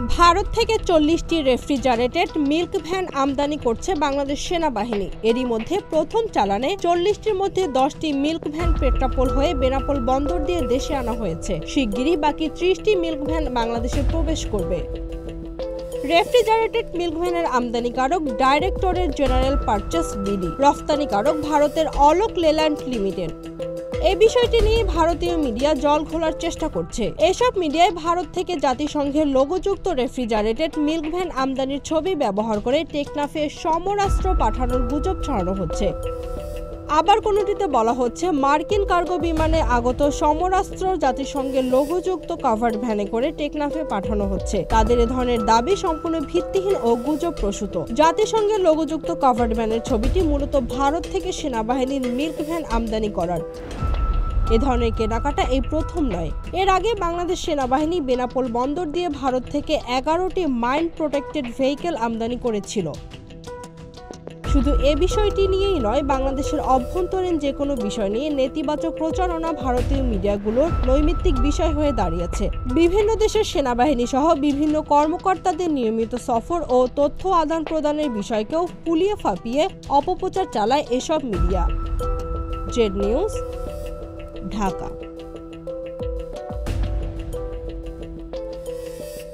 ভারত থেকে 40টি refrigerated milk van আমদানি করছে বাংলাদেশ সেনাবাহিনী। এরই মধ্যে প্রথম চালানে 40টির মধ্যে 10টি মিল্ক ভ্যান পেট্রাপোল হয়ে বেনাপোল বন্দর দিয়ে দেশে আনা হয়েছে। শিগগিরই বাকি 30টি মিল্ক ভ্যান বাংলাদেশে প্রবেশ করবে। রেফ্রিজারেটেড মিল্ক ভ্যানের আমদানিকারক ডাইরেক্টরেট জেনারেল পারচেজ বিডি, রফতানিকারক ভারতের অলোক লেল্যান্ড লিমিটেড। এই বিষয়টি নিয়ে ভারতীয় মিডিয়া জল ঘোলার চেষ্টা করছে। এসব মিডিয়ায় ভারত থেকে জাতিসংঘের লোগোযুক্ত রেফ্রিজারেটেড মিল্ক ভ্যান আমদানির ছবি ব্যবহার করে টেকনাফে সমরাস্ত্র পাঠানোর গুজব ছড়ানো হচ্ছে। আবার কোনোটিতে বলা হচ্ছে মার্কিন কার্গো বিমানে আগত সমরাস্ত্র জাতিসংঘের লোগোযুক্ত কাভার্ড ভ্যানে করে টেকনাফে পাঠানো হচ্ছে। তাদের এ ধরনের দাবি সম্পূর্ণ ভিত্তিহীন ও গুজব প্রসূত। জাতিসংঘের লোগোযুক্ত কাভার্ড ভ্যানের ছবিটি মূলত ভারত থেকে সেনাবাহিনীর মিল্ক ভ্যান আমদানি করার। এ ধরনের কেনাকাটা এই প্রথম নয়। এর আগে বাংলাদেশ সেনাবাহিনী বেনাপোল বন্দর দিয়ে ভারত থেকে 11টি মাইন প্রোটেক্টেড ভেহিকেল আমদানি করেছিল। শুধু এ বিষয়টি নিয়েই নয়, বাংলাদেশের অভ্যন্তরীণ যে কোনো বিষয় নিয়ে নেতিবাচক প্রচারণা ভারতীয় মিডিয়াগুলোর নৈমিত্তিক বিষয় হয়ে দাঁড়িয়েছে। বিভিন্ন দেশের সেনাবাহিনী সহ বিভিন্ন কর্মকর্তাদের নিয়মিত সফর ও তথ্য আদান প্রদানের বিষয়কেও ফুলিয়ে ফাঁপিয়ে অপপ্রচার চালায় এসব মিডিয়া। Z news, Dhaka.